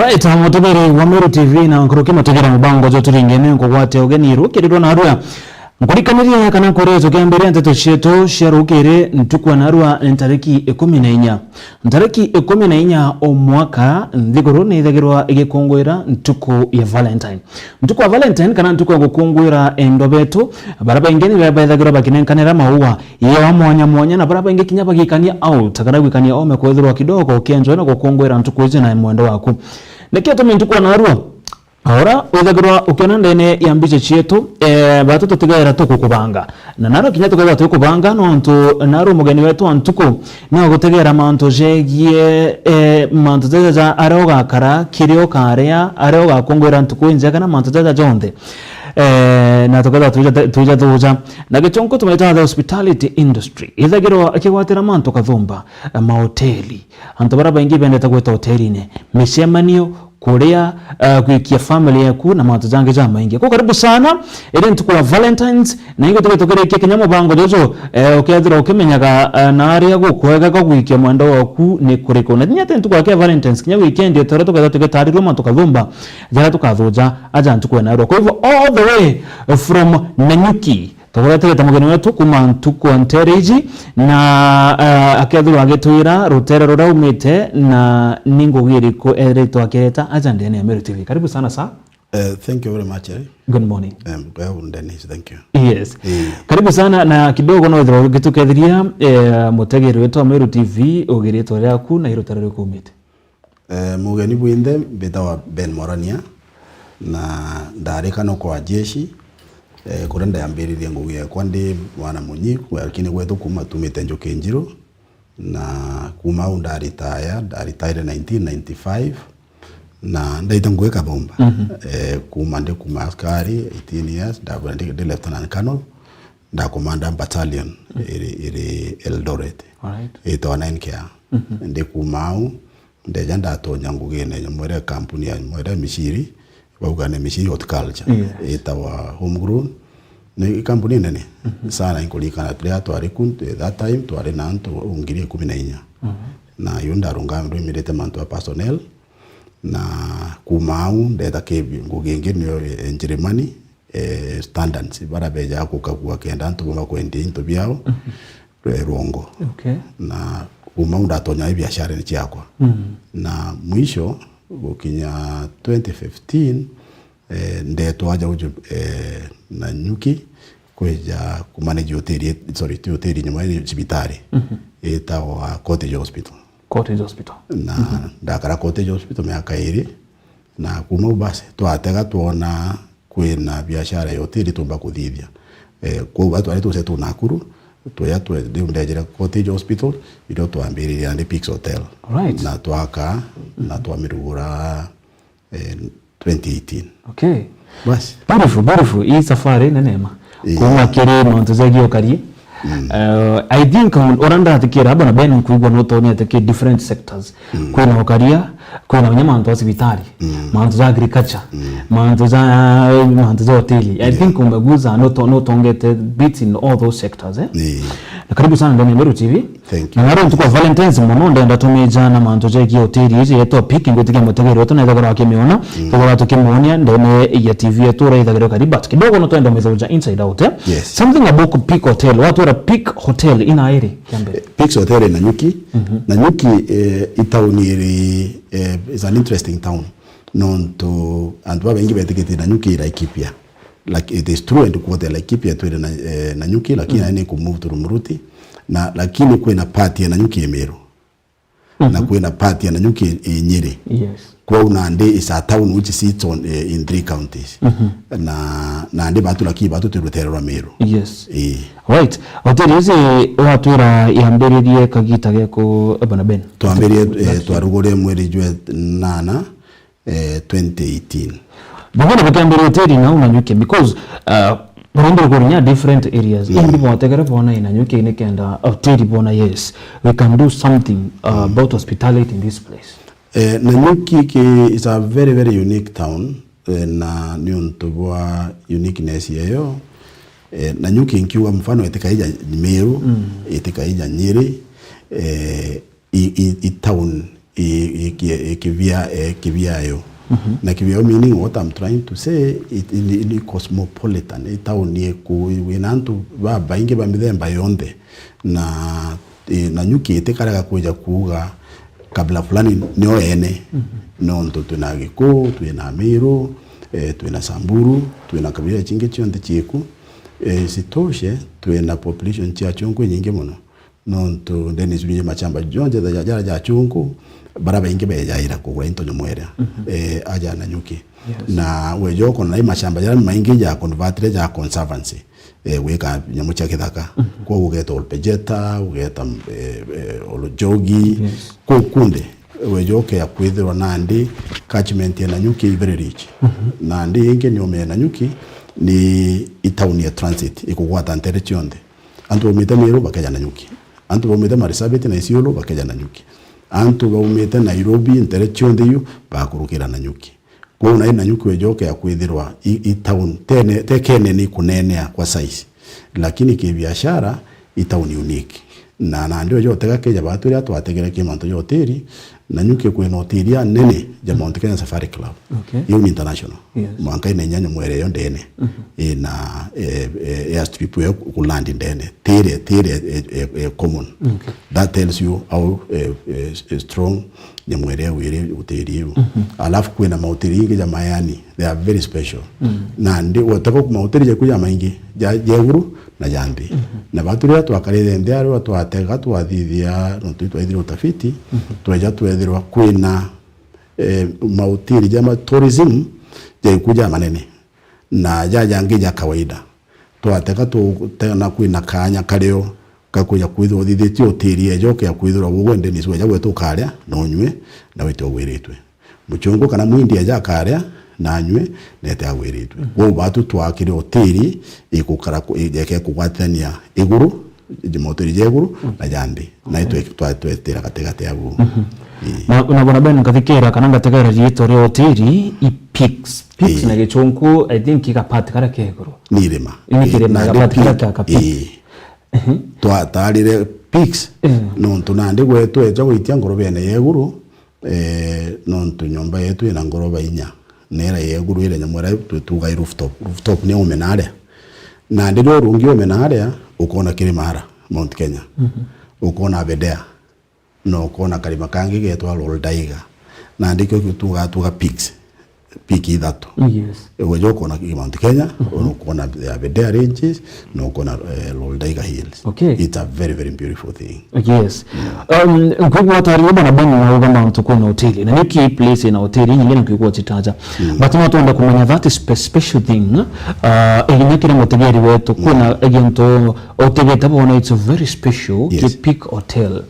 Alright, mutubiri wa Meru TV na nkuruki mategera mubango jo turingene ngwate ogeniru kirirwa na arua nkurikaniriya kana korezo kiambere nteto sheto sharukire ntukwa na arua ntariki 14 ntariki 14 omwaka ndigoro nithagirwa igikongwira ntuku ya Valentine. Ntuku wa Valentine kana ntuku ya gukongwira endo betu baraba ingeni baithagirwa bakinenkanira maua ya mwanya na baraba ingi kinya bagikania out takara gwikania ome kwethirwa kidogo kenjo na gukongwira ntuku izi na mwendo waku nekio tumi ntuku na arua ahora wethagirwa ukiona ndene ya mbice chietu batu tutigaira tuku kubanga na naro kinya tugaira tuku kubanga no ntu naro mugeni wetu antuku na gutegera manto jegie manto za aroga kara kirio karea aroga kongwera ntuku injega na manto za jonde na tugaira tuja na gichonko tumaita the hospitality industry ithagirwa akigwatira manto kathumba mahoteli antu baraba ingi bendeta gweta hoteli ne mishemanio kuria kuikia family yaku na matu zange za maingi kwa karibu sana ile ntuku ya Valentines na ingo tukore kenya mubango jojo ukethira ukimenyaga na aria gukwega kuikia mwendo waku ni kuriko na nyate ntuku ya Valentines kinya weekend yotoro tukatarirwa matu kathumba jara tukathuja aja ntuku na ro kwa hivyo all the way from Nanyuki tukoretete mugeni wetu kuma ntuku Ntereji na akethirwa agitwira rutere ruraumite na ningo giriko ereto akireta ajandene ya Meru TV. Karibu sana sa. Thank you very much. Good morning. Dennis, thank you. Yes. Karibu sana na kidogo no thiro gitukethiria mutegeri wetu wa Meru TV ugiritwa ryaku na irutere rikumite. Mugeni bwinde betawa Ben Morania na ndarika no kwa jeshi kurenda yambiririe ngugia kwandi mwana munyi lakini gwetu kuma tumite njoke njiro na kuma undaritaya ndaritire 1995 na ndaita ngweka bomba kuma ndi kuma askari 18 years ndabura ndi lieutenant colonel nda commander battalion iri Eldoret. Alright. Ito 9K ndi kumau ndeja ndatonya ngugine nyamwere kampuni ya mwere mishiri baugane mishiri horticulture itawa homegrown ni kampuni nene sana inkulikana tria twari kuntu that time twari na nto ungiri 14 na yunda runga ndo imirete manto wa personnel na kumau ndeta kebi ngugenge ni enjeremani standards barabeja kukagua kenda nto boma kwendi into biao rongo. Okay. Na kumau ndatonya biashara ni chakwa na mwisho ukinya 2015 ndeto aja ujo Nanyuki kweja kumanage hoteli nyuma ya hospitali itawa Cottage Hospital. Cottage Hospital. Na ndakara Cottage Hospital miaka 2 na kuma basi twatega tuona kwena biashara ya hoteli tumba kuthithia kwa watu alitu setu Nakuru tuyatu ndejera Cottage Hospital ilo tuambiriria ndi Peaks Hotel. Right. Na twaka na twamirugura 2018. Okay. Basi. Beautiful. Hii safari nenema. Kuma kire manto zagio kari. I think oranda atikira haba na bene kuigwa noto ni atike different sectors. Kuna okaria, kuna wanyama manto hospitali, manto za agriculture, manto za hoteli. I think umeguza noto ngete bits in all those sectors na karibu sana ndani ya Meru TV. Thank you. Na ngaro ntuko Valentines munondo nda tumeja na manto za hoteli hizi yeto pick ngotike mutegeri wetu na thagara akimiona thagara tukimuonia ndone ya TV yetu ra thagara karibu kidogo no twenda mezoja inside out. Yes. Something about Peak Hotel. Watu wa Peak Hotel ina ere kiambe. Peaks Hotel in Nanyuki. Nanyuki itauni is an interesting town known to and wa wengi betiketi Nanyuki Laikipia. Like it is true and quote Laikipia to Nanyuki lakini ni kumove to Rumuruti na lakini kuna party ya Nanyuki Meru. Na kuna party ya Nanyuki Nyeri. Yes. Kwa unande is a town which sits on in 3 counties. Na ande batu laki batu turutera Meru. Yes. Right. Hotel hizi watu ra yamberirie kagita geko bana Ben. Tuamberie twarugore mweri jwe 8 2018. Bwana bakambere hotel na Nanyuki because Borombe Gorinya different areas. Hindi botegera bona Nanyuki ine kenda hotel bona yes. We can do something about hospitality in this place. Nanyuki is a very very unique town na niuntubwa uniqueness yayo. Nanyuki nkiwa mfano etikaija Meru, etikaija Nyeri, i town kiviayo. Na kiviayo meaning what I'm trying to say, ni cosmopolitan. Town ni winantu baingi bamithemba yonde. Na nyuki itikaraga kuja kuuga kabla fulani nio ene. Nonto tuna Gikuyu, tuna Meru, tuna Samburu, tuna kabila chingi chionde chiku. Sitoshe tuna population chia chungu nyingi muno. Nonto ndeni zunye machamba jonje da ja chungu baraba ingi bejaira kugura into nyomwera aja na nyuki. Na wejoko na mashamba jara maingi ya convertre ja conservancy. Weka nyamucha kithaka kwa ugeta olpejeta ugeta olojogi kunde wejoke ya kwithirwa Nandi catchment ya Nanyuki very rich. Nandi inge nyome Nanyuki ni itauni ya transit ikugwata ntere chionde. Antu bomite Meru bakaja Nanyuki, antu bomite Marsabit na Isiolo bakaja Nanyuki, antu bomite Nairobi ntere chionde yu bakurukira Nanyuki. Kwa una Nanyuki wejoke ya kwithirwa itaun tekene ni kunenea kwa size, lakini kibiashara itauni unique. Na ndio yote gakeja baturi atwategera kimanto yoteri Nanyuki kwena hoteli ya nene ja Mount Kenya Safari Club. Hiyo ni international. Mwanka inenyanyo mwere yo ndene. Na airstrip yo kulandi ndene. Tere common. That tells you how strong nyamwere wire hoteli yo. Alafu kwena mahoteli ingi ja Mayani, they are very special. Na ndio watako kuma hoteli ja kuja maingi ja Jeguru na Jambi. Na baturi atwakarire ndiaro atwatega twathithia no twithira utafiti tweja twethirwa kwina mahoteli jama tourism ja kuja manene na jajangi ja kawaida twatega tena kwina kanya kareo kakuja kwithwa uthithiti hoteli ejoke ya kwithwa ugwende ni sweja gwetu karia no nywe na wete wiritwe muchungu kana mwindi aja karia na nywe nete awiritwe wo batu twakire hoteli ikukara ijeke kugwatania iguru jimoteri jeguru na Jambi na itwe twetera kategate yabu na unabona bene kathikera kana ngategera rito hoteli Peaks na Gichunku I think ikapatikana keguru nirema na ikapatikana kapi twatarire Peaks nonto nandi gwetu ejo gwitia ngorobe ne yeguru nonto nyomba yetu ina ngoroba inya nera yeguru ile nyamwera tuga rooftop ni umenare na ndiro rungi umenare ukona Kirimara Mount Kenya ukona Aberdare no ukona kalima kangi getwa Loldaiga na ndiko tuga Peaks piki ithatu wejo kona Mount Kenya ukona Aberdare ranges no ukona Loldaiga hills. It's a very very beautiful thing. Kwa tari bana bana na Mount kuna hoteli na niki place ina hoteli nyingine kwa chitaja but watu wanda kumenya that is special thing inyakira moteli wetu kuna agento hoteli tabona it's a very special Peak Hotel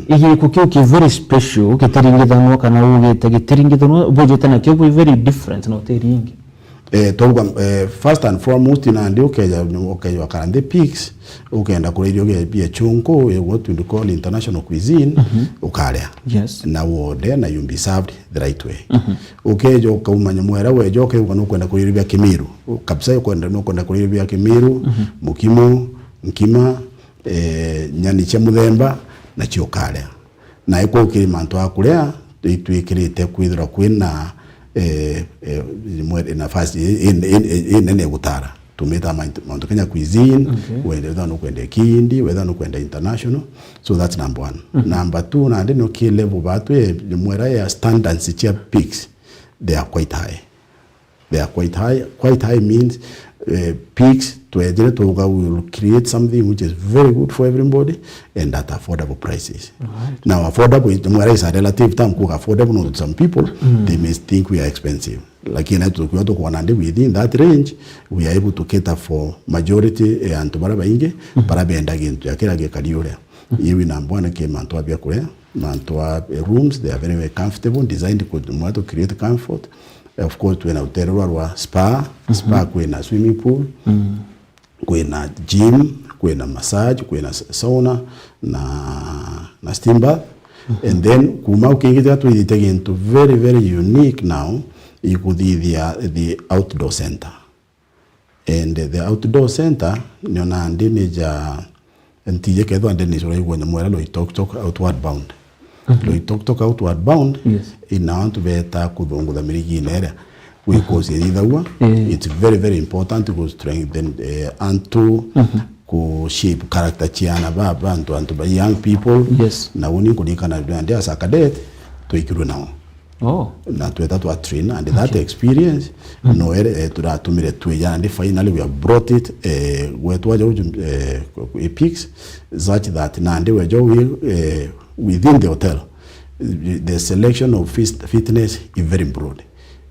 iyi kuki very special kitiringithano kana ugete kitiringithano bojeta kyo very different na hoteli nyingi first and foremost ina ndio keja wakarande Peaks ukenda kule irio ge chunko what we call international cuisine ukaria na wode na you be served the right way ukejo kaumanya mwera wejo ke kwenda kule irio Kimiru kabisa kwenda kule irio Kimiru mukimo nkima nyani cha muthemba na chiokaria na iko kilimanto akulea twikirite kwithira kwina mwere nafasi nene gutara tumeta Mount Kenya cuisine whether no kwenda Kindi whether no kwenda international, so that's number one. Number two na ndino key level batu mwera ya standards chia Peaks they are quite high. Quite high means Peaks will create something which is very good for everybody and at affordable prices. Now affordable is a relative term. Affordable to some people, they may think we are expensive. Like in within that range, we are able to cater for majority and to barabainge, barabenda into yakirage kadiore. Even number one came and to abia kure, mantua rooms, they are very, very comfortable, designed to create comfort. Of course, when out there was spa kwena swimming pool, kwena gym, kwena massage, kwena sauna, na steam bath. And then kuma ukingita to it again to very, very unique now. You could the outdoor center. And the outdoor center, nyona andine ja ntije kedo andine sura yuko nyamwera lo talk outward bound. lo itoka outward bound ina want beta kudongo da mirigi nera we cause either it's very very important to strengthen and to ku shape character chiana baba and by young people na woni kudikana ndia as a cadet to ikiru now na tueta to train and that experience no tumire tuya and finally we have brought it wetu wajo peaks such that na ndi wejo within the hotel the selection of fitness is very broad.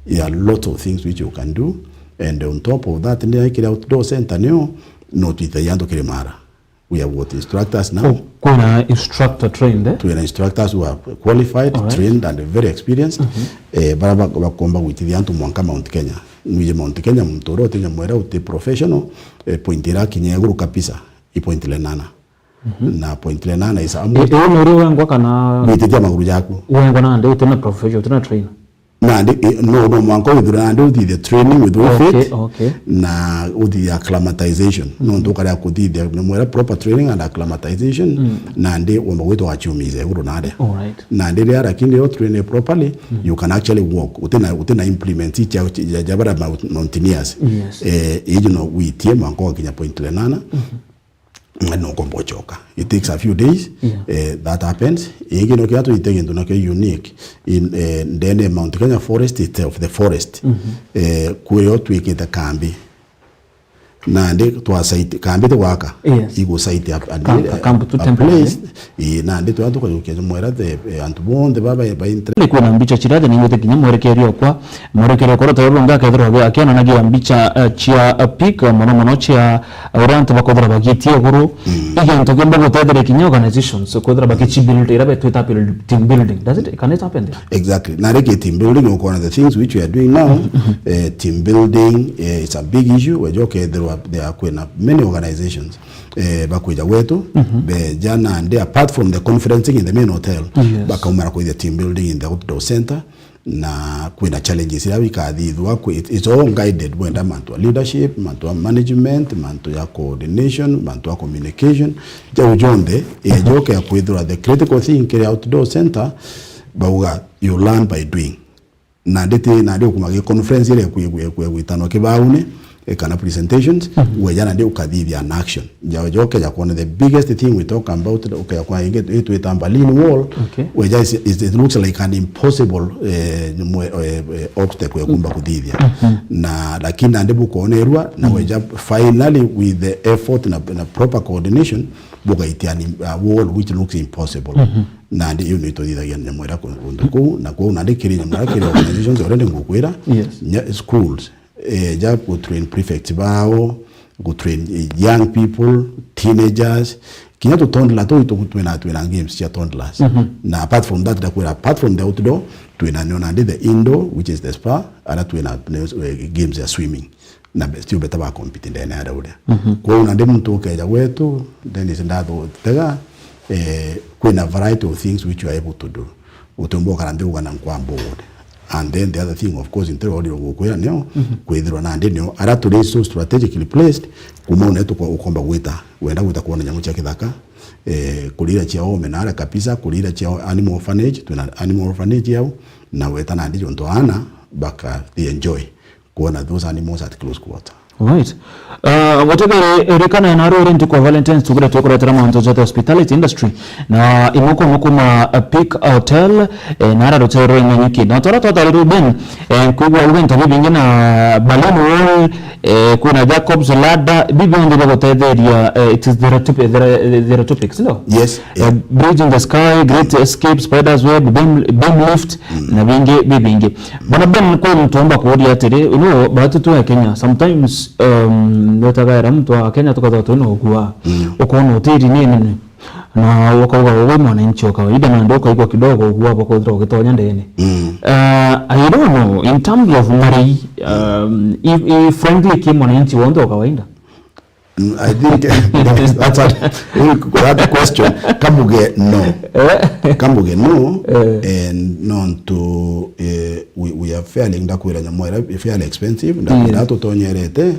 There are lots of things which you can do, and on top of that, in the outdoor center now, not with the Yando Kirimara. We have what instructors now. Kuna instructor trained there? To instructors who are qualified, trained, and very experienced. Baraba wakomba with the Yanto Mwanka Mount Kenya. Nije Mount Kenya mtoro tenya mwera uti professional pointira kinyeguru kapisa ipointile nana. Na pointile nana isa amu. Nori wengwa kana. Mwitetia maguru jaku. Wengwa na ande utena professional utena trainer. No mwanko with the training with fit na with the acclimatization ndo kale akudide mwera proper training and acclimatization na ndi wamba wetu wachumize uro nade na ndi ya lakini you train properly you can actually walk utena implement it ya jabara mountaineers we tie mwanko kinya point lenana no kombochoka. It takes a few days. That happens. Ingino kiatu itege ndo nake unique in the Mount Kenya forest itself, the forest. Kuyo tuikita kambi. Na ndi tuwa site kambi te waka. Igo site kambi tu temporary. Na ndi tuwa tuwa yukezo mwera the antubonde baba ya intre. Kwa na mbicha chirade ni ngote kinya mwerekerio kwa mwerekerio kwa tayoro nga kadro akiana nagi ambicha chia peak mono chia orant bakodra bagitie guru igen to gemba gotadere kinya organizations so kodra bakichi build irabe tweta team building. Does it can it happen there? Exactly. Na rege team building one of the things which we are doing now. Team building it's a big issue. We joke there are many organizations bakuja wetu jana and apart from the conferencing in the main hotel bakamara kwa the team building in the outdoor center na kuna challenges ya wikadhidwa it's all guided wenda mantu leadership mantu management mantu ya coordination mantu ya communication ja ujonde joke ya kuidhura the critical thing kile outdoor center bauga you learn by doing na ndete na ndio kumage conference ile kuitano kibaune kana presentations wejana ndio ukadhibia an action joke ya kuona the biggest thing we talk about kwa itu Berlin Wall weja it looks like an impossible obstacle kumba kudhibia na lakini ndibu kuonerwa na weja finally with the effort na proper coordination buga itiani wall which looks impossible na ndi unit odida ya mwera kunduku na kwa unandikiri nyamara kile organizations already ngukwira schools just go train prefects bao go train young people teenagers kinya to toddler to twina games ya toddlers na apart from that apart from the outdoor twina nona the indoor which is the spa ala twina games ya swimming na still better ba compete ndene ada ule kwa una ndemu tokeja wetu then is ndado tega kuna variety of things which you are able to do utombo kana ndio na nkwambo and then the other thing of course in the audio gokwera neo kwithirwa na ndio ara today so strategically placed kumona eto kwa ukomba gwita wenda gwita kuona nyamu cha kithaka kulira chia ome na ara kapisa kulira chia animal orphanage tuna animal orphanage yao na weta na ndio ndo ana baka they enjoy kuona those animals at close quarter. Right. Whatever rekana na rori nti kwa Valentine's tukura tukura tarama hantozote hospitality industry na imoko mukuma Peak Hotel na ara rotero inganyiki na tora tota Ruben kuwa event bingi na Berlin Wall kuna Jacob's Ladder bibi ndio gotederia it is the topics no yes Bridge in the Sky, Great Escape, Spider's Web, Beam Lift na bingi bana ben kwa mtomba kuodia tere no bahati tu ya Kenya sometimes notagara mtu wa Kenya tukatoa tuno kwa ukoona hoteli nini na wakawa wewe mwananchi wa kawaida na ndio kwa kidogo kwa hapo kwa kutoa ndene I don't know in terms of money if friendly kim mwananchi wa ndio kawaida I think that's a question. Kambuge no, and non to we are fairly ndakwira nyamwera fairly expensive ndakwira to tonyerete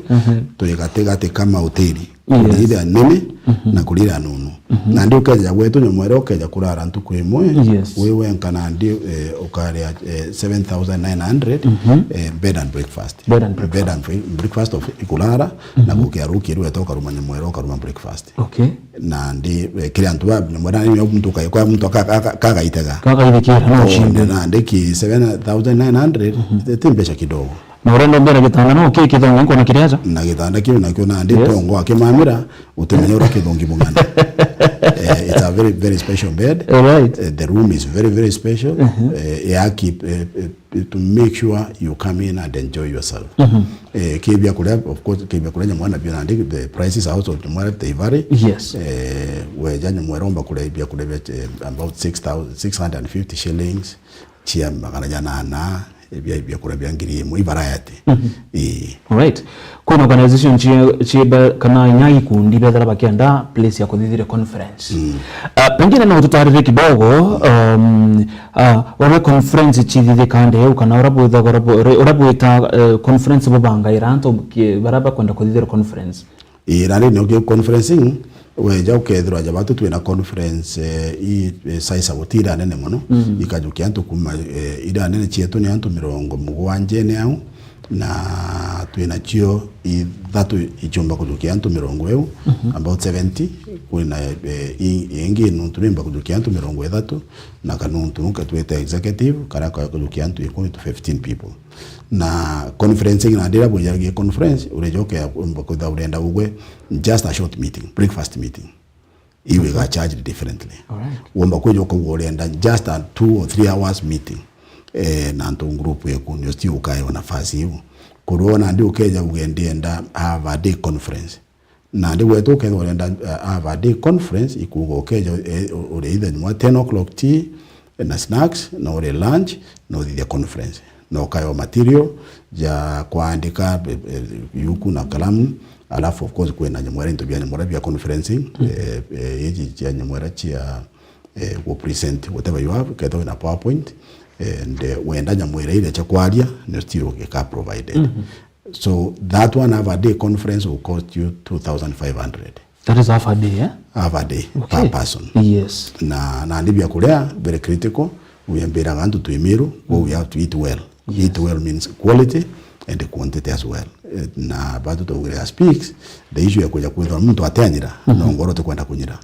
to ikatega te kama hoteli kulira nene na kulira nunu na ndio kaja wetu nyomwera ukaja kurara ntuku imwe wewe nkana ndio ukare 7900 bed and breakfast breakfast of ikulala na kukiaruki ruwe toka rumanya mwera ukaruma breakfast na ndi kile ntuba nyomwera ni mtu kwa mtu kakaitega na ndiki 7900 timbesha kidogo na urenda mbere gitanda no kithongo nko na kiriaja na gitanda kiu na kio na ndi tongo akimamira utemenya ura kithongi mungana it's a very very special bed the room is very very special to make sure you come in and enjoy yourself kibia kule of course kibia kule nyamwana bia ndi the prices are also tomorrow they vary we janya mweromba kule bia kule about 650 shillings chia magana jana na bia kura bia ngiri mu variety alright kuna organization chiba kana nyai kundi bethara bakienda place ya kuthithire conference pengine na tutarire kidogo wa conference chithithire kande ukana urabuita conference bobanga iranto baraba kwenda kuthithire conference irari no conferencing weja ukethirwa jabatu twina conference size abutira nene muno ikajukia antu kuma ida nene chietu ni antu 70 ne au na twina chio ithatu ichumba kujukia antu 70 about 70 kuna ingi nunturimba kujukia antu 30 na kanuntu nuka twita executive karaka kujukia antu 15 people na conferencing na dira boyage conference urejoke kwa urenda ugwe just a short meeting breakfast meeting iwe ga charge differently womba kwejo ko urenda just a 2 or 3 hours meeting na ndo group yeku ndio sti ukae nafasi hiyo corona ndio ukeja ugendienda have a day conference na ndio wetu ke urenda have a day conference ikugo ukeja ure either 10 o'clock tea na snacks na ure lunch na ure conference na ukayo material ya kuandika yuku na kalamu alafu of course kwena nyamwera ntobya nyamwera bya conferencing yeji ya nyamwera chia go present whatever you have kato na PowerPoint and wenda nyamwera ile cha kwalia no still ka provided so that one have a day conference will cost you 2500. That is half a day half a day per person na ndibya kulea very critical we ambira gantu tuimiru we have to eat well. Eat well means quality and the quantity as well. Na bado to we speaks the issue ya kuja kuitwa mtu atanyira no ngoro to kwenda kunyira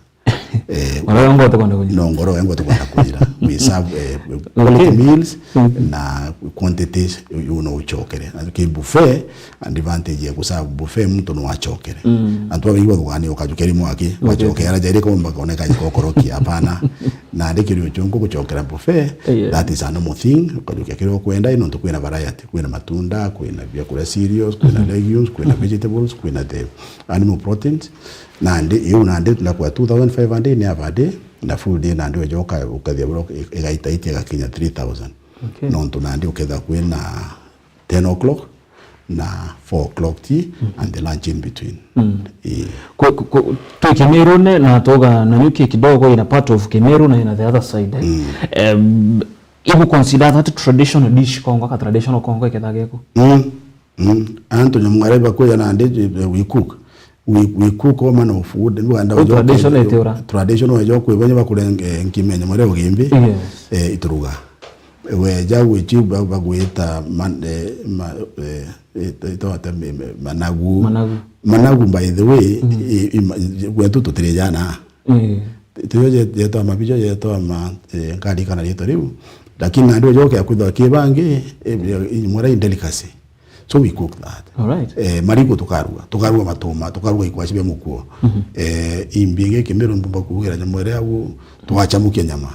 ngoro yangu to kwenda kunyira we serve quality meals na quantities you know chokere and ke buffet and advantage ya kuserve buffet mtu no achokere antu wa yiwa gani okajukeri mwaki wachokera jaire ko mbakaoneka ikokoroki hapana na ndikiri chongo kuchokera buffet that is a normal thing okajukeri kwenda ino to kwena variety kwena matunda kwena vyakula cereals kwena legumes kwena vegetables kwena the animal proteins na ndi na kwa 2500 ni avade na full day na ndio joka ukathia bro igaitaite gakinya 3000 no ndo na ndio uketha kwena 10 o'clock na 4 o'clock tea and the lunch in between to Kemeru na toga na nyuki kidogo ina part of Kemeru na ina the other side you consider that traditional dish Kongo ka traditional Kongo ikethageko anto nyamwareba kwa na ndi we cook all manner of food and traditional ejo kwebanye bakurenge nkimenya muri ugimbi ituruga weja wichiba bagweta managu by the way wetu tutirejana tuyoje yeto amabijo yeto ama ngadi kana yeto riu lakini ndio joke akudwa kibange muri delicacy. So we cook that. All right. Marigo tukarua matoma, tukarua ikwashibya mukuo. Imbinge Kemeru mbumba kugira nyamwere awu tuachamuke nyama.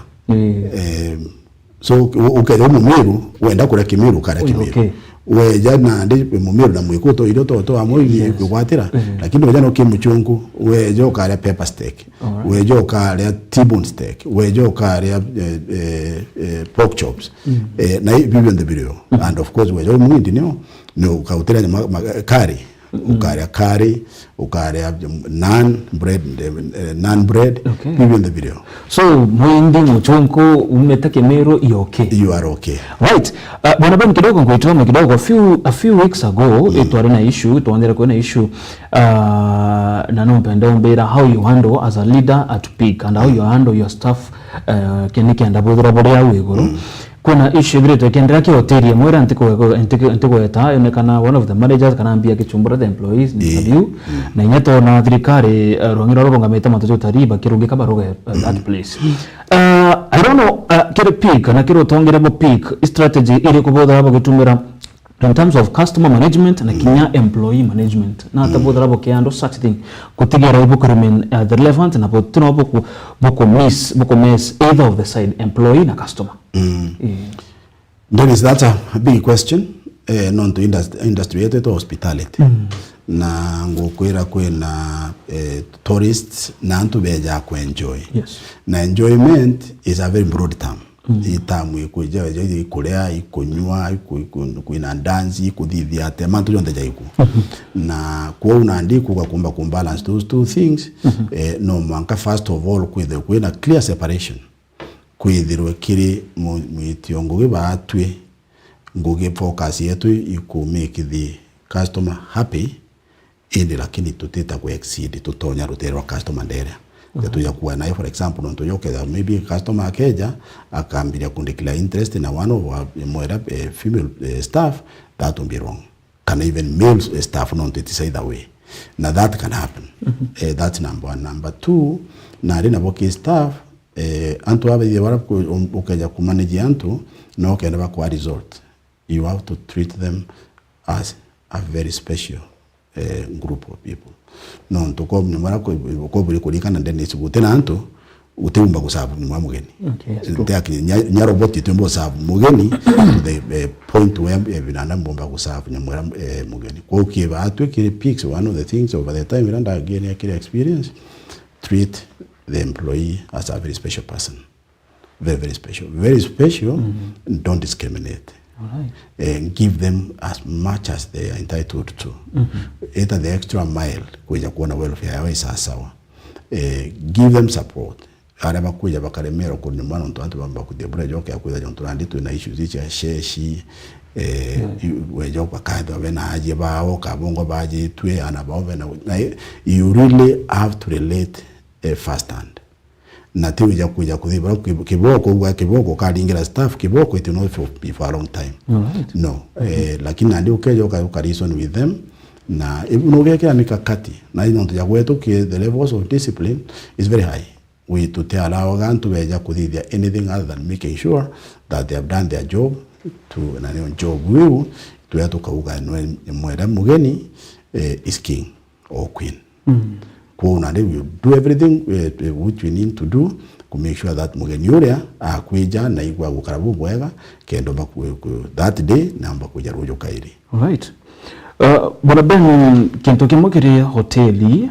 So ukere mumeru wenda kura Kemeru kara Kemeru. We jana ndi mumeru na mwikuto ilo to amoi kwatira lakini we jana kimuchungu we jo kara pepper steak. We jo kara T-bone steak. We jo kara pork chops. Na bibi on the video. And of course we jo mwindi no kautera kari ukaria curry, ukaria naan bread, give in the video. So mwindi mchonko umetake mero okay. You are okay. Right. Bwana Ben kidogo ngoitoma kidogo a few weeks ago itwari na issue tuandira kwa na issue na nompenda ombera how you handle as a leader at peak and how you handle your staff keniki andabodora bode yawe igoro. Kuna issue great kendera ki hoteli mwera antiko eta onekana one of the managers kana ambia kichumbura the employees ni review na nyeto na thirikari rongiro robonga meta matojo tariba kirungi kaba roga that place. I don't know kire peak na kiro tongera bo peak strategy ile kubodha abo gitumira in terms of customer management na kinya employee management na tabodha abo kiando such thing kutigera ibo remain relevant na botuno boko miss either of the side employee na customer. That's a big question non to industry to hospitality na ngokwera kwena tourists na antu beja ku enjoy. Yes. Na enjoyment is a very broad term. Itamu ikuja ikulea ikunywa ikuina dance ikudhidhia tema tu jonte jaiku na kwa unaandika kwa kumbalance those two things no manka first of all kuina clear separation kwithirwe kiri mwitio ngugi batwe ngugi focus yetu iku make the customer happy indi lakini tuteta ku exceed tutonya rutero customer ndere tuja kuwa nayo for example nto yoke maybe customer akeja akambiria kundikila interest na one of more female staff that will be wrong, can even male staff not it say that way now that can happen. That's number one. Number two na rina boki staff antu abe wala ukaja ku manage antu no kenda ba kwa resort, you have to treat them as a very special group of people. No toko mnyamara ko buri kulikana ndene sibutena antu uteumba kusabu ni mugeni. Okay. Nyaro boti tumbo sabu mugeni the point where binana mbomba kusabu nyamara mugeni. Kwa ukiba atu kile peaks one of the things over the time and again akili experience treat the employee as a very special person. Very, very special. Very special. Don't discriminate. All right. And give them as much as they are entitled to. Either the extra mile kuja kuona welfare yao sawa. Give them support. Araba kuja bakaremero kuni mwana nto bamba kudebura joke akuza jonto andito na issues ichi sheshi wejo bakado bena aje bawo kabongo baje twe anabao bena you really have to relate first hand. Na tiwija kuja kudhibara kiboko kalingira staff kiboko it not for a long time. Right. No. Lakini ndio ukejo ka reason with them na unogeka mikakati na ino ntoja kwetu the levels of discipline is very high. We to tell our gan to beja kudhibia anything other than making sure that they have done their job to na job will to ya tukauga mweda mugeni is king or queen. You do everything which we need to do to make sure that mugeni yule akuja na igwa gukarabu bwega kendo that day namba kuja rujo kairi. All right. Bwana Ben kintu kimwe hoteli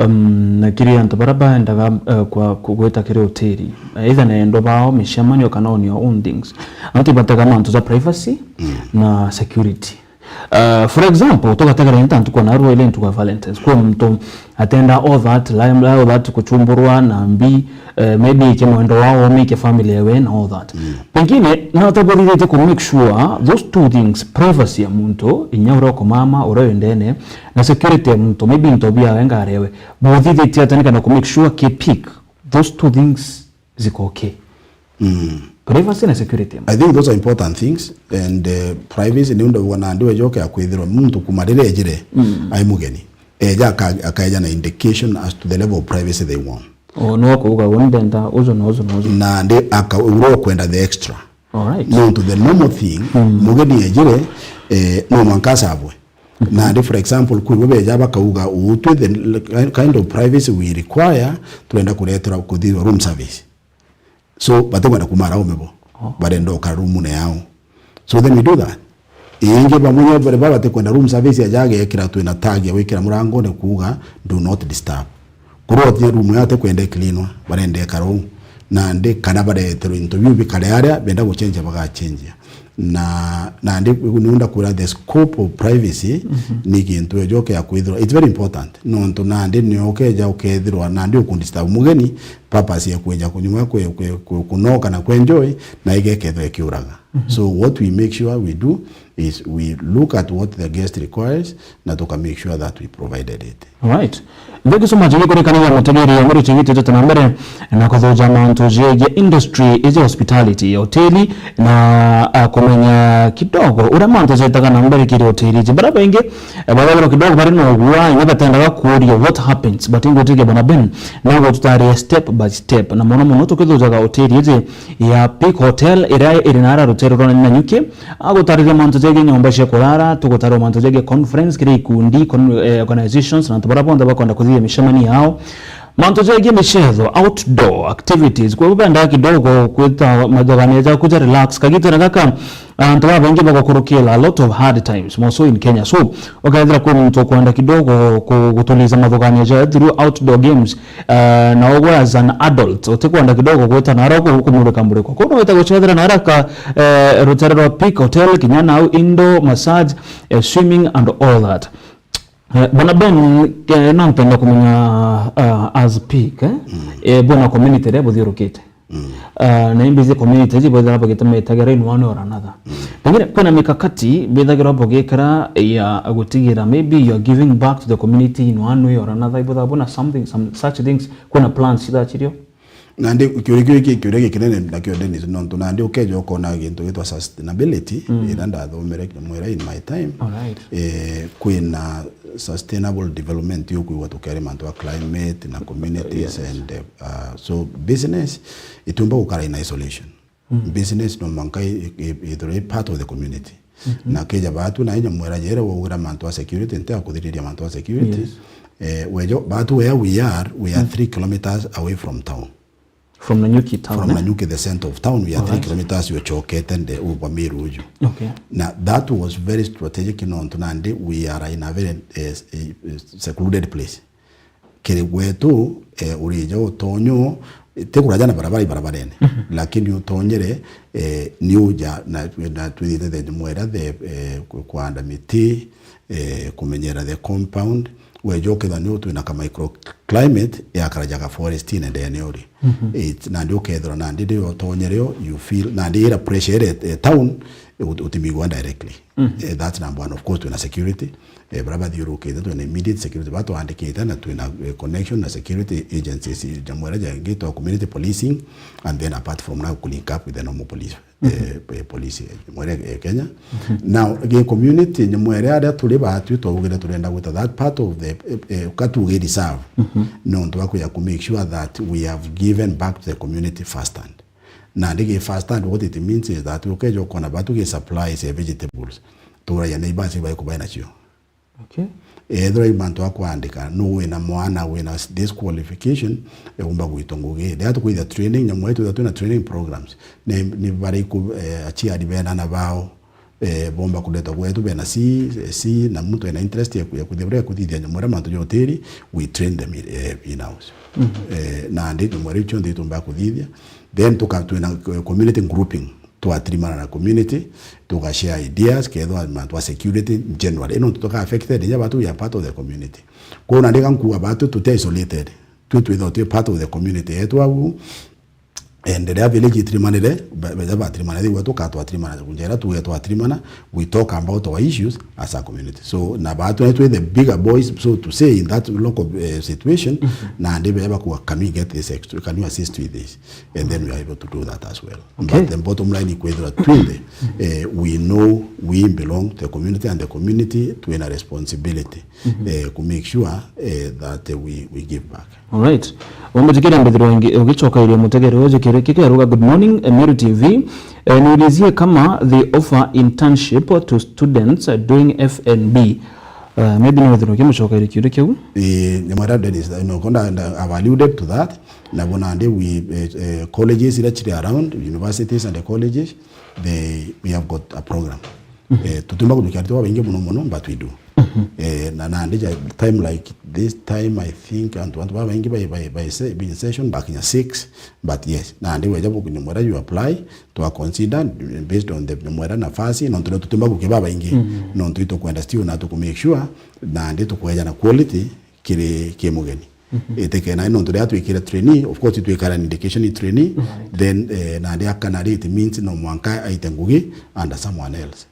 na kiri antabaraba ndaga kwa kugweta kiri hoteli either na endo bao mishamanyo kana on your own things anti bataga mantu za privacy na security. For example, toka tagara ntantu kwa naruwa ile ntu kwa Valentine's kwa mtu atenda all that kuchumburwa na mbi maybe kemwendo wao make family yawe and all that. Pengine na tabarite ku make sure those two things, privacy ya mtu inyaura kwa mama urayo ndene na security ya mtu maybe ntobia wenga arewe bothi tiatanika na ku make sure ke peak those two things ziko okay. Privacy and security. I think those are important things, and privacy ni ndo wanandiwe joke ya kuithirwa mtu kumarire ejire ai mugeni eja akaja na indication as to the level of privacy they want. No kuuga wondenda uzo na ndi akauro kwenda the extra. All right. No to the normal thing mugeni ejire no mankasa abwe. Na ndi for example kuiwe jaba kauga utu the kind of privacy we require tuenda kuletera kudhiwa room service. So batengwa kumara umebo barendo karumu ne yao, so then we do that inge bamunye bare baba kwenda room service ya jage ekira tu ina tag ya wekira murango ne kuga do not disturb kuroti room yate kwenda cleanwa barende karo na nde kana bare tero interview bikale area benda go change baga change na ndi nunda kura the scope of privacy ni kintu ejoke ya kwithirwa. It's very important nonto nandi ni okeja ukethirwa nandi ukundisturb mugeni purpose ya kweja kunyuma kunoka na kwenjoy na igekethwa ekiuraga. So what we make sure we do is we look at what the guest requires na to make sure that we provided it. All right. Ndege so majini kuri kana ya motogeri ya muri chingito tata nambere na kwa jama ntoje industry is hospitality hoteli na kumenya kidogo urama ntoje taka nambere kiri hoteli jibara benge baba kidogo bari no gwa nyabatenda kuria what happens but ingo tige bana ben na go tutari step by step na mono mono to kezo jaga hoteli je ya Peak Hotel irinara rutero rona na nyuke ago tarire mantoje nyomba shekorara tukotaro mantoje conference kiri kundi organizations na tabara bonda bakonda kuzi mishamani yao mantoje mishezo outdoor activities kwa banda kidogo kwita madoganeza kuja relax kagito na kaka ntwa bengi bakokorokela a lot of hard times more so in Kenya. So wakaanza kwa mtu kwenda kidogo kutuliza madoganeza through outdoor games na wewe as an adult utakwenda kidogo kwita na rako huko mureka mureko kwa hiyo utakocheza na haraka Rotary Peak Hotel kinyana au indoor massage swimming and all that. Bwana Ben nampenda kumenya as Peak bona community rebo dhirokete na imbize community zibo hapo kitametagira in one or another. Pengine kuna mikakati bedhagira hapo gekara ya agutigira maybe you are giving back to the community in one way or another ibo bona something some such things kuna plans sida chirio nandi kiurege kinene na kyo Dennis nonto nandi okejo kona gintu gitwa sustainability iranda thomere mwera in my time. All right. Kwina sustainable development yoku watu kare manto climate na communities. Yes. And so business itumba ukara in isolation. Business no mankai is part of the community. Na keja batu na ija mwera jere wa manto security ntea kudiriria manto security. Yes. Wejo batu where we are 3 kilometers away from town. From Nanyuki town. From Nanyuki, the center of town, we are 3 kilometers. You chokete and Ubamiru. Okay. Now that was very strategic. You know, Nandi, we are in a very secluded place. Kile wetu urijo tonyo tekuraja na barabarene. Lakini utonyere niuja na tuidite the mwera the kuanda miti kumenyera the compound. Wejoke the new to inaka microclimate ya karajaga forestine and enori. It's nandi okedro nandi de otonyereo you feel nandi era pressure town utimigwa directly. That's number one. Of course to na security braba di urokeda to an immediate security but to indicate na to na connection na security agencies jamwera jangito community policing and then apart from now link up with the normal police police mwere Kenya. Now the community mwere ada tuliba hatu to ugenda turenda with that part of the katu ge reserve no ndo wako ya to make sure that we have given back to the community first hand. Na ndege first hand what it means is that ukejo kona batu ge supplies vegetables tora ya neighbors ba kubaina chio. Okay. Edro ibantu akwandika no we na mwana we na disqualification umba kuitongoge they have to go the training nyamwetu that na training programs ni bari ku achia dibena na bao bomba kuleta kwetu bena si na mtu ana interest ya kudebrea kudithia nyamwera mantu yoteri we train them in house. Na ndito mwaricho ndito mba kudithia then tukatuna community grouping to atrimana na community to share ideas kedwa mantu security general eno tutoka affected ya batu ya part of the community ko na ndeka nkuwa batu to isolated to without a part of the community etwa and the village trimanere beza trimanere watu katwa trimana kunjera tu yetu trimana we talk about our issues as a community. So na batu with the bigger boys so to say in that local situation na ndebe eba ku can we get this extra, can you assist with this, and then we are able to do that as well. Okay. But the bottom line is that we know we belong to the community and the community to a responsibility to make sure that we give back. All right. Wamejikira mbedro ukichoka ile mutegere oje kike ruga good morning Meru TV niulizie kama they offer internship to students doing FNB maybe no ndiro kimuchoka ile kile kiu nyamara Dennis no konda I've alluded to that na bonande we colleges actually around universities and the colleges we have got a program tutumba kudukirito wabenge muno but we do Na nandija time like this time I think and want baba ingi by session back in 6 but yes nandi weja kunyumwera you apply to consider based on the nyumwera nafasi na ndo tutumba kukibaba ingi no ndo kwenda still na to make sure nandi to kweja na quality kile kimugeni etekena ino ndo yatu ikira trainee of course itu ikara indication trainee then nandi akanari it means no mwanka aitengugi under someone else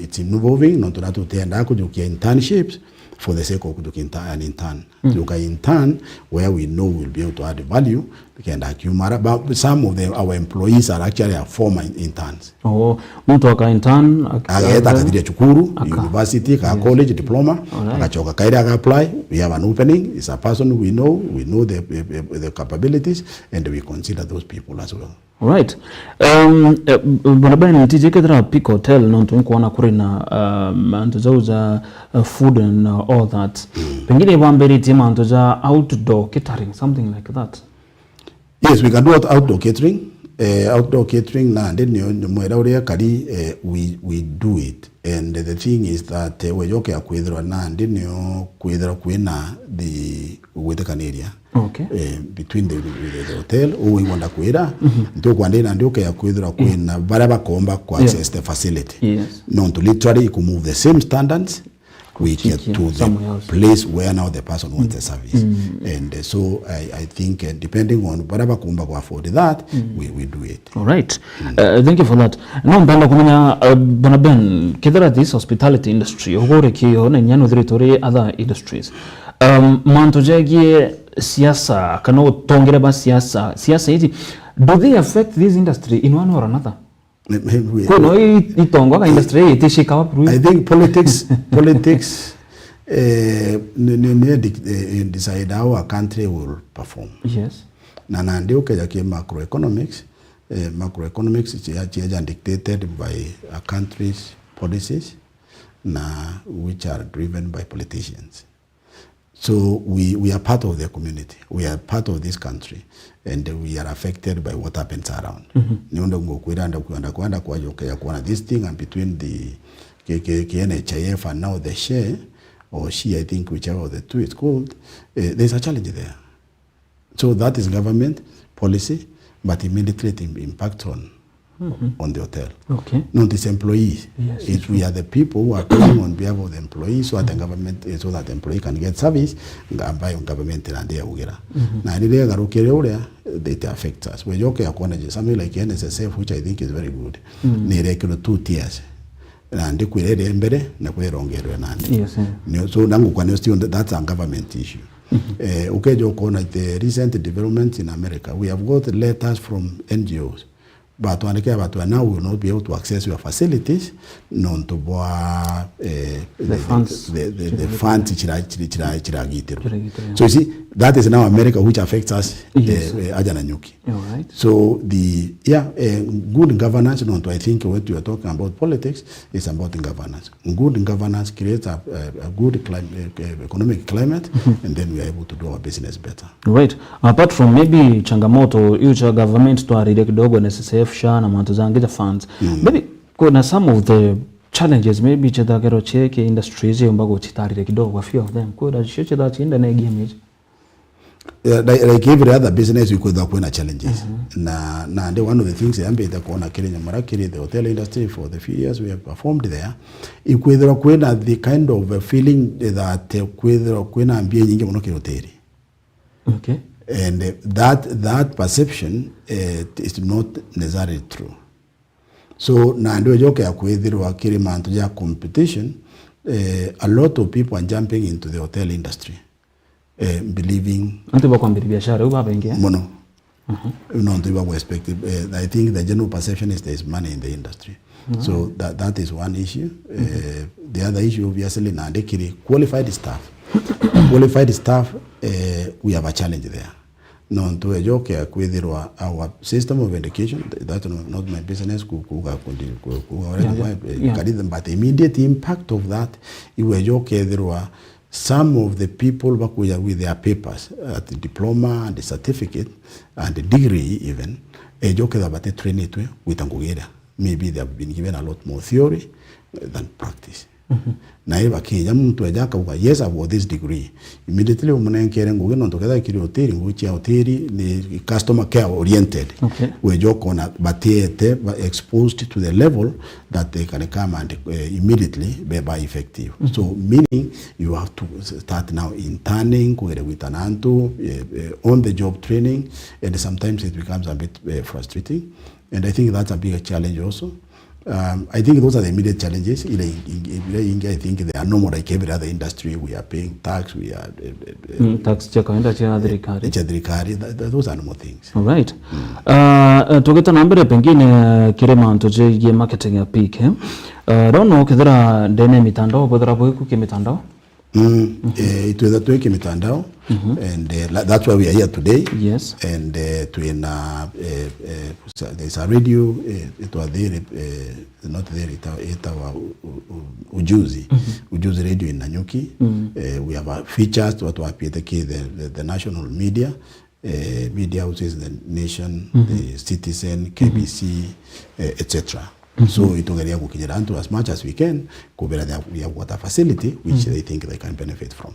it's involving no ndo yatu tenda kujukia internships for the sake of doing an intern. Intern where we know we'll be able to add value. But some of our employees are actually former interns. Oh, mtu aka intern akadhiria chukuru university ka college diploma akachoka kaida aka apply. We have an opening. It's a person we know the capabilities, and we consider those people as well. All right. Barabara tije kedra Peak Hotel no tunkuona kuri na mantuza food and all that. Pengine bamberi tima mantuza outdoor catering, something like that. Yes, we can do outdoor catering. Outdoor catering na then mwera ule kali we do it, and the thing is that we yoke ya kwithira na then kwithira kwina the area. Okay. Between the hotel we wanda kwira ndo kwandina ndio ya kwithira kwina baraba komba ku access the facility. Yes. Not to literally to move the same standards we get to the place where now the person wants the service. And so I think depending on whatever kumba ku afford that, we do it. All right. Thank you for that. No mbanda kumenya bonaben kedara this hospitality industry ogore kiyo na nyano directory other industries. Mantojagie siasa kano tongera ba siasa hizi, do they affect this industry in one or another? I think politics decide how a country will perform. Yes. Na ndio kaya macroeconomics is dictated by a country's policies which are driven by politicians. So we are part of the community. We are part of this country, and we are affected by what happens around. This thing and between the NHIF and now the share, or she, I think, whichever of the two it's called, there's a challenge there. So that is government policy, but immediately it impacts on the hotel. Okay. Not these employees. Yes, we are the people who are paying on behalf of the employees, so that the government, so that the employee can get service. Government and they are it affects us. We joke something like NSSF, which I think is very good. They 2 tiers. And they could embedded na yes. So that's a government issue. The recent developments in America, we have got letters from NGOs. But now we will not be able to access your facilities, non to boa the funds. So you see, that is now America, which affects us. Ajananyuki. Right. So good governance. I think what you are talking about politics is about governance. Good governance creates a good economic climate, and then we are able to do our business better. Right. Apart from maybe changamoto, ucha government to aride kidogo necessary na mantuzangira funds. Maybe kuna some of the challenges maybe chedagero cheke industries yombago chitarire kidogo, a few of them. Could shoche that in the game. Like every other business, you could have challenges. Na one of the things the hotel industry for the few years we have performed there, the kind of feeling that okay. And that perception is not necessarily true. So na ndio joke ya kuithirwa kiri mantu ya competition, a lot of people are jumping into the hotel industry, believing I think the general perception is there is money in the industry. So that is one issue. The other issue obviously na ndekiri qualified staff. Qualified staff, we have a challenge there. No, to a joke, our system of education, that's not my business, but the immediate impact of that, you were joke, there were some of the people with their papers, the diploma and the certificate and the degree even, a joke about the training with Angogeda. Maybe they have been given a lot more theory than practice. na iba kenya mtu ajaka uka yes I've got this degree immediately umunengere nguge no tokeza kiri hoteli nguchi hoteli ni customer care oriented we joko na batiete exposed to the level that they can come and immediately be effective so meaning you have to start now interning kuere witanantu on the job training and sometimes it becomes a bit frustrating and I think that's a bigger challenge also. I think those are the immediate challenges. I think they are normal like every other industry. We are paying tax. We are tax chakaenda chadrikari. Those are normal things. All right. Tugeta nambere pengine kirema ntoje ye marketing ya peak. Rono kidera dene mitandao bodara boiku ke mitandao. Tuweza tuweke mitandao and that's why we are here today. Yes. And there's a radio it was there not there it Ujuzi Ujuzi radio in Nanyuki. We have features what the national media houses, the Nation, the Citizen, KBC, etc. So itogeria kukijira antu as much as we can kubera we have got a facility which they think they can benefit from.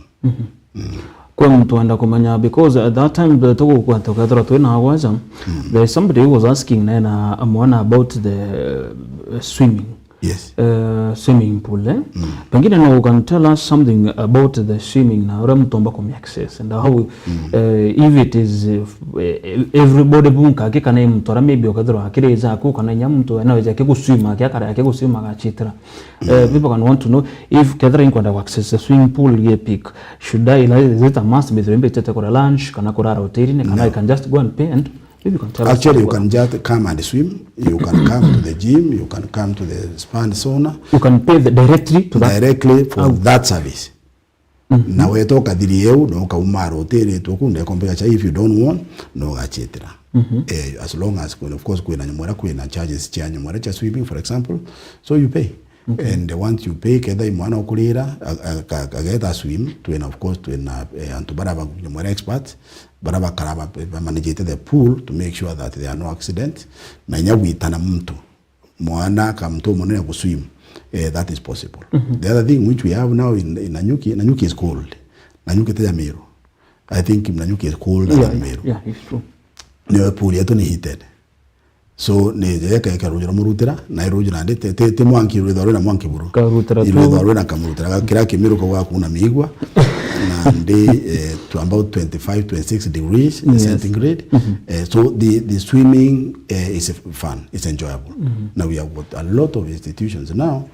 Kwa mtu anda kumanya because at that time toko kwa tokadra to na waza there is somebody who was asking na amwana about the swimming. Yes. Swimming pool. Pengine no can tell us something about the swimming na ora mtu ambako access and how if it is everybody bunka ke kana mtu ora maybe okadro akireza ko kana nya mtu anaweza ke kuswima ke akara ke kuswima ga chitra. People can want to know if kadra inkwenda access the swimming pool ye peak should I is it a must be remember tete kora lunch kana kora hotel ne kana I can just go and pay and maybe you can tell actually you can just come and swim, you can come to the gym, you can come to the spa and sauna, you can pay directly to that directly for that service. Na wewe kadiri yeu no ka umaro hotel tokunde kompeka cha if you don't want no gachitira. As long as of course kuna nyumora kuna charges cha nyumora cha swimming for example, so you pay. And once you pay keda imwana okulira ageta swim to of course to antubara ba nyumora experts baraba karaba manage the pool to make sure that there are no accidents na nyawitana mtu mwana ka mtu monene ku swim that is possible. The other thing which we have now in Nanyuki is cold. Nanyuki te Meru. I think Nanyuki is colder than Meru. Yeah, it's true. The pool yetu ni heated. So ne jeka karujira murutira na irujira ndete te mwanki rudoro na mwanki buru. Karutira tu. Rudoro na kamurutira kira kimiru kwa kuna migwa. Na to about 25-26 degrees centigrade. So the swimming is fun, it's enjoyable. Now we have got a lot of institutions now.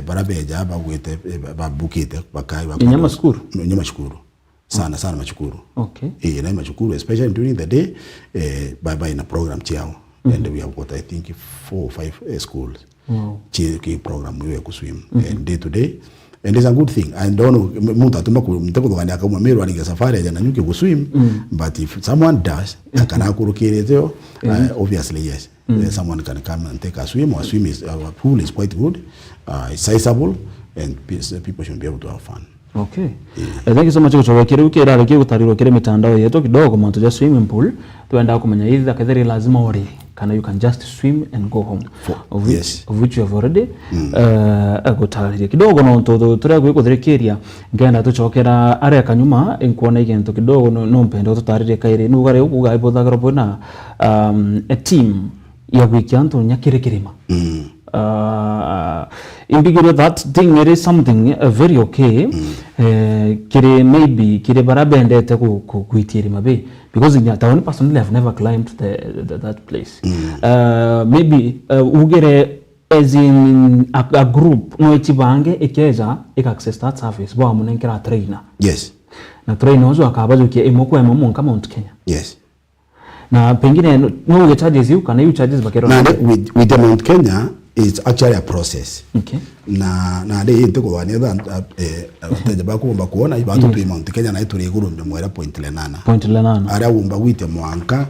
Barabeja bagwete babukite bakai bakuru. Nyama shukuru. Sana machukuru. Okay. Na machukuru especially during the day by in a program chiao. And we have got I think 4 or 5 schools. Wow. Chi program we ku swim and day to day. And it's a good thing. I don't know, mtu atuma mteko kugania kama Meru alinga safari ya Nanyuki ku swim, but if someone does, akana kurukirezeo, obviously yes. Someone can come and take a swim. Our pool is quite good, it's sizable, and people should be able to have fun. Okay. Thank you so much kutoka ukira reke utariro kile mitandao yetu kidogo mwanzo just swimming pool tuenda kumenya either kadri lazima ore kana you can just swim and go home of which you have already agotarire kidogo no todo turagwe kutherekeria ngenda tuchokera are kanyuma enkuona igento kidogo no mpendo tutarire kaire nugare ukuga ibodagara bona a team ya wikianto nyakire kirima in bigger that thing it is something very okay kire maybe kire barabende te kuitiri mabe because in town personally I've never climbed that place maybe ugere as in a group no ichibange ekeza access that service bo amunenkira trainer yes na trainer ozo akabazo ke emoko emo kama Mount Kenya yes na pengine no you charges you can you charges bakero na with the Mount Kenya it's actually a process. Okay. Na de inteko waneza atajaba kuomba kuona ibatu tu Mount Kenya na ituri iguru ndimwera point lenana ara umba wite mwanka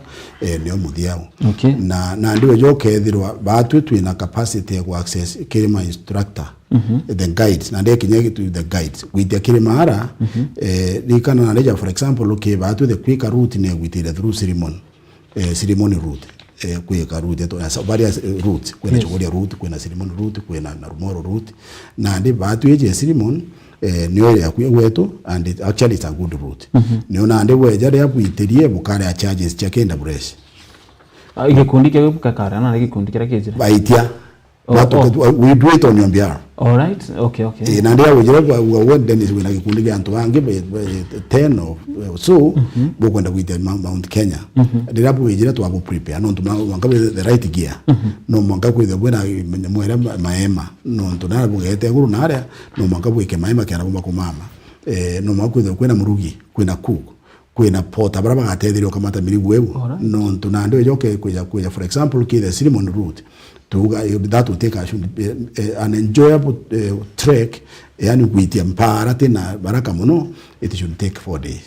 niyo muthiao. Okay. Na ndiwe joke thirwa batu tu ina capacity ya access kirima instructor the guides na de kinyegi to the guides with the kirima ara likana na leja for example okay batu the quicker route ne with the through ceremony route kweka route to various routes kwena Chogoria route kwena Sirimon route kwena Narumoro route na ndi batu eje Sirimon niyo ya kwetu and actually it's a good route niyo na ndi wejare ya kuiterie bukare ya charges chakenda bresh igikundi kya bukakara na igikundi kira kejira baitia we do it on your behalf. All right. Okay. Na ndio wewe Dennis wina kikundi kya antu wange 10 or so bokwenda kuita Mount Kenya. Ndirapo wejira to abo prepare no tumanga the right gear. No mwanga kwithe bwena mwera maema no tunara bugete guru nare no mwanga bwike maema kya nabomba kumama. No mwanga kwithe kwena murugi kwena cook kwena pota baraba gatetherio kamata mirigu wewe no tunando yoke kuja for example kile Sirimon route that will take an enjoyable trek yani kuitia mpara tena baraka muno it should take 4 days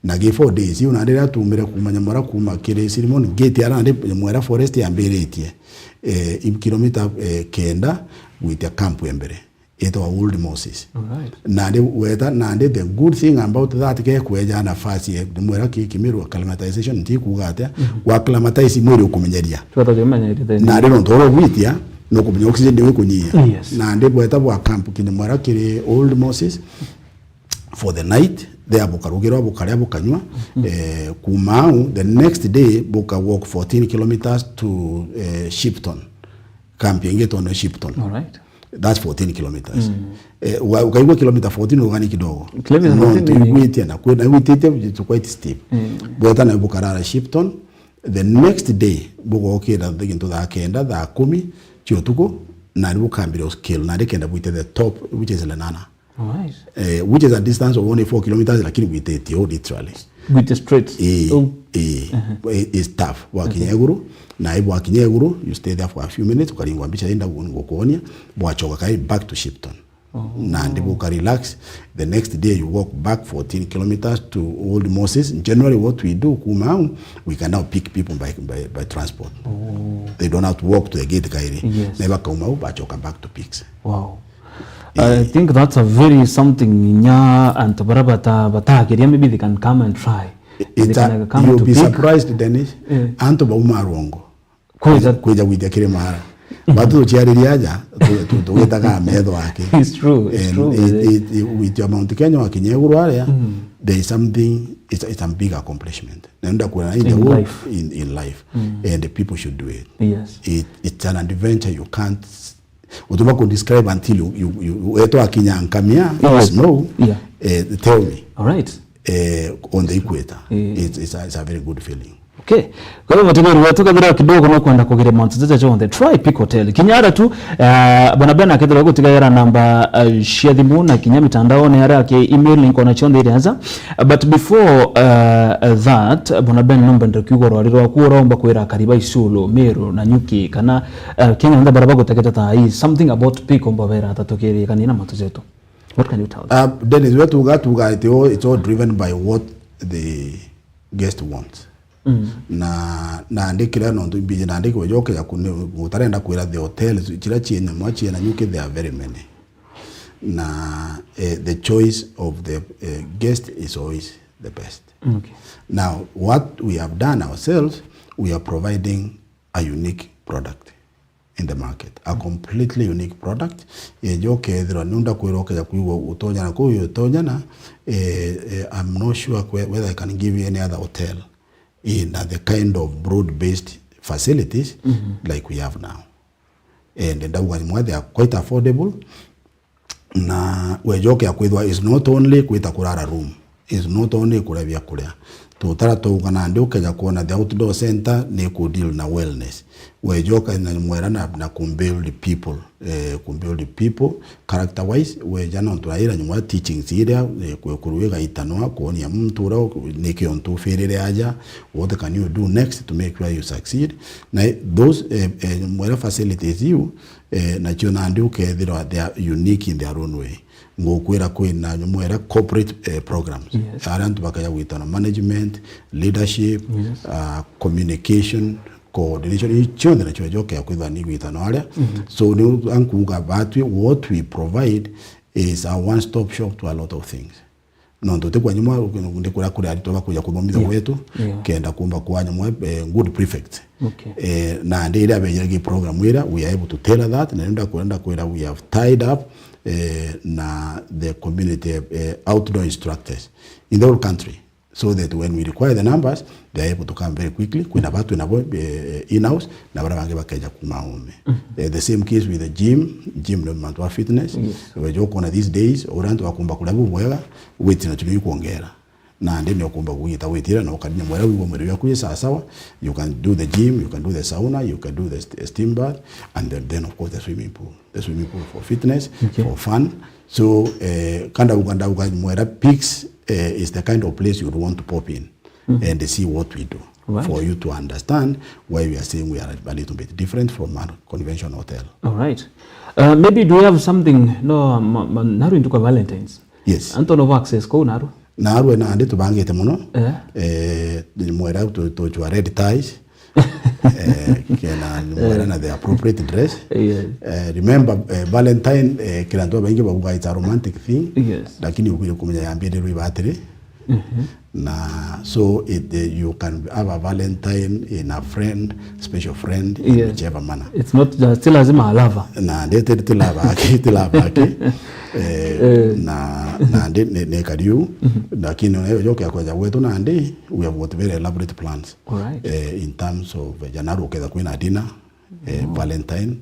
na ge 4 days you na tumire kumanya mara kuma kile Sirimon gate ara ndi mwera forest ya mberetie kilomita kenda kuitia camp embere ito wa Old Moses. Na ndi weta na ndi the good thing about that ke kweja nafasi mwera kimiru acclimatization ndi kugate wa acclimatize mwiri ukumenyeria na ndi ntoro gwitia no kumenya oxygen ndi kunyia na ndi weta wa camp kine mwera kiri Old Moses for the night there bukarugiro bukaria bukanywa kumau the next day buka walk 14 kilometers to Shipton camping it on Shipton. All right. That's 14 kilometers. Ukaigwa kilometer 14 ugani kidogo. Kilometer 14 na kwenda witete it's quite steep. Bota na bukarara Shipton. The next day bugo okeda into the kenda the 10 chiotuko na bukambira scale na kenda buite the top which is Lenana. All right. Which is a distance of only 4 kilometers lakini witete literally. With the straight. It's tough. Wakinyeguru na ibu wakinyeguru you stay there for a few minutes ukaringwa mbicha enda ngokonia bwachoka kai back to Shipton. Na ndipo ka relax the next day you walk back 14 kilometers to Old Moses. Generally what we do Kumau we can now pick people by transport. They don't have to walk to the gate kairi. Never Kumau bachoka back to Pix. Wow. I think that's a very something nya and barabata batageria maybe they can come and try. You'll be surprised Dennis. Anto ba umarongo. Kuja kuja kile mara. Watu chiariria aja tuwetaka medho wake. It's true. With your Mount Kenya wakinyeguru area there is something it's a big accomplishment. Naenda kuna in life and the people should do it. Yes. It's an adventure you can't utuma ku describe until you eto akinyankamia no tell me. All right. On the equator it's a very good feeling. Okay. Kwa hivyo tena ruwatoka bila kidogo no kwenda kugire Mount Zecha on the Try Peak Hotel. Kinyara tu bana bana akethera gutika yara namba share thimu na kinya mitandao ne yara ke email link ona chonde irianza. But before that bana bana nomba ndakugoro rwalirwa kuromba kwira kariba isulo Meru na Nyuki kana Kenya nda baraba gutaketa ta hii something about peak omba vera atatokeri kanina Mount Zecha. What can you tell us? Then it's all driven by what the guest wants. Na ndikira no ndibije na ndikwe joke ya kutarenda kwira the hotels chira chienya mwachi na Nyuki there are very many. Na the choice of the guest is always the best. Okay. Now what we have done ourselves, we are providing a unique product in the market, a completely unique product. Joke there nunda kwiroka ya kuiwo utonya na kuyo utonya na I'm not sure whether I can give you any other hotel in the kind of broad-based facilities like we have now. And they are quite affordable. Na wejoke ya kwithwa is not only kwita kurara room, is not only kuravia kuria. Tutara tuuka na nduke ya kuona the outdoor center ni ku deal na wellness. Wejoka na mwera na kumbuild people character wise wejana onturaira nyumwa teaching area kuruwega itanwa kuonia mtu ura niki ontu ferere aja what can you do next to make sure you succeed na those mwera facilities you na chona nduke they are unique in their own way ngokwera kwina mwera corporate programs arantu bakaya witana management leadership communication coordination chonde na chojoke ya kwitha ni gwitano aria so ni ankuga batwe what we provide is a one stop shop to a lot of things no ndote kwa nyuma ndikura kuri ari toba kuja kubomiza wetu kenda kumba kwa nyuma good prefect na ndire abejege program wira we are able to tell that na nenda kwenda kwera we have tied up na the community outdoor instructors in the whole country, so that when we require the numbers they are able to come very quickly kuna batu nabo in-house na bara bange bakaja kumaume. The same case with the gym no mantua fitness we joko na these days oranto wakumba kulabu bwega weight na tuli kuongera na ndine okumba kuyita wetira na ukadinya mwera wibo mwera yakuye sawa. You can do the gym, you can do the sauna, you can do the steam bath, and then of course the swimming pool for fitness, for fun. So kanda uganda mwera peaks is the kind of place you would want to pop in and see what we do, for you to understand why we are saying we are a little bit different from a conventional hotel. All right. Maybe do you have something naru into Valentine's? Yes. Antono access ko naru. Naru na ande tubangete muno. Mwera to red ties. Kena na the appropriate dress. Remember Valentine kilanto bangi babuga it's a romantic thing. Yes. Lakini ukile kumenya yambere rwi battery. Na so you can have a Valentine in a friend, special friend, in whichever manner. It's not just still as a lover. Na ndete tilava na ne kariu lakini yoke yakoja wetu na ndi we have got very elaborate plans. All right. In terms of January keda kwina dinner, Valentine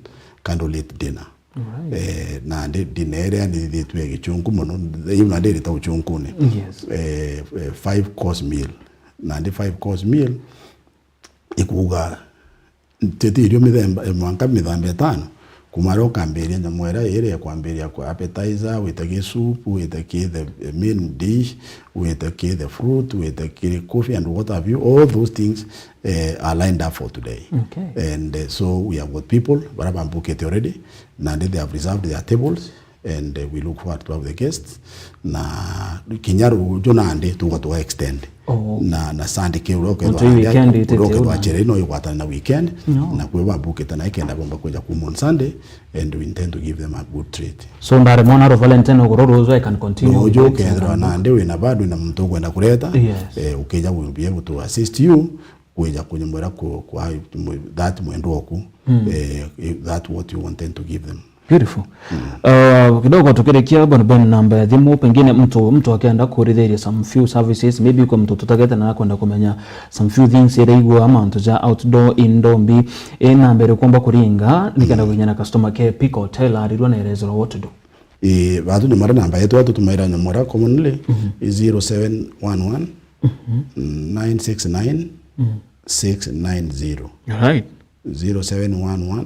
candlelit dinner. Right. Na dinner ni vitu ya kichungu mono hiyo na ndiri ta uchungu ne. Yes. 5 course meal. Na ndi 5 course meal ikuga tete mwanka midhambe 5 kumaro kamberia na mwera ere ya kwamberia kwa appetizer with soup with the main dish with the fruit with the coffee and what have you. All those things are lined up for today. And so we have got people baraba book it already. Now they have reserved their tables and we look forward to have the guests. Na kinyaru jona ande to extend. Na Sunday ke uroke wa chereno yukwata na weekend na kuwa book it na ikenda bomba kuja on Sunday, and we intend to give them a good treat. So ndare mona ro Valentine ogoro I can continue. Ojo kendra na ande we na bado na mtu kwenda kuleta ukija we will be able to assist you kuja kunyumba kwa that mwendo wako that what you wanted to give them. Beautiful. Kidogo tukirekia Ben namba ya thimu pengine mtu akaenda kuridhiria some few services, maybe kwa mtu tutageta na kwenda kumenya some few things ere igwa ama ntoja outdoor indoor mbi namba ere kwamba kuringa nikenda kunyana customer care pick hotel arirwa na erezo what to do. Bado ni mara namba yetu tumaira nyamora commonly 0711 969 690. Right. 0711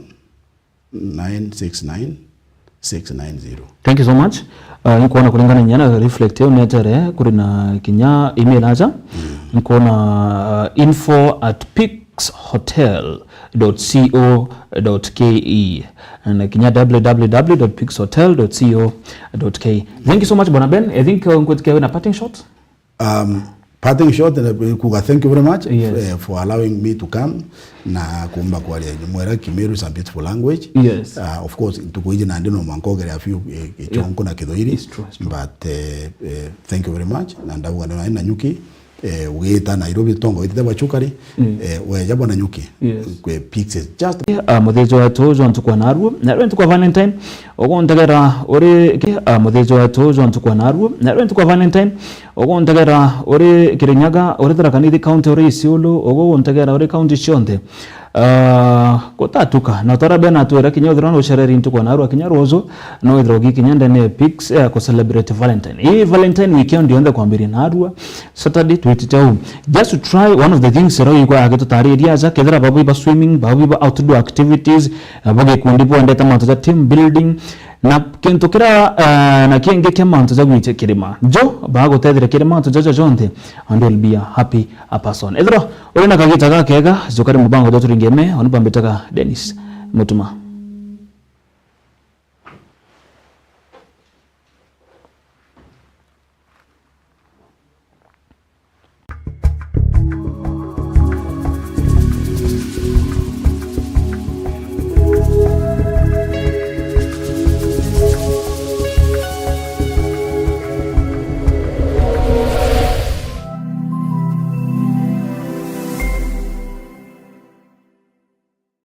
969 690. Thank you so much. Nikuona kulingana nyana reflect yo netere kurina kinya email aja. Nikuona info@pixhotel.co.ke and kinya www.pixhotel.co.ke. Thank you so much Bwana Ben. I think ngotikewe na parting shot. Parting shot, thank you very much for allowing me to come na kumba kwa mwera Kimeru is a beautiful language. Yes. Of course tukuije na ndino mwankogere a few chonko na kidhoiri, but thank you very much na ndabuga na nyuki weta Nairobi tongo ite bachukari we jabo na nyuki kwe pixes just muthejo wetu jontu kwa naruo na rwentu kwa Valentine ogondagera ore muthejo wetu jontu kwa naruo na rwentu kwa Valentine ogondagera ore Kirinyaga ore Tharaka-Nithi county ore Isiolo ogondagera ore county chonde kotatuka na tarabe na tuera kinyodhira no shereri ntu kwa naruo kinyarozo no idrogi kinyanda ne pix ko celebrate Valentine. Hii Valentine weekend yonde kwambiri naruo Saturday twititau just to try one of the things ro yuko ageto tari area za kedra babu ba swimming babu ba outdoor activities abage kundi bo ndeta manto team building na kentokera na kienge kema manto za gwite kirima jo bago tedre kirima manto jaja jonte and will be a happy person edro orena kagita ga kega zokari mubango dotu ringeme onubambetaka Dennis Mutuma.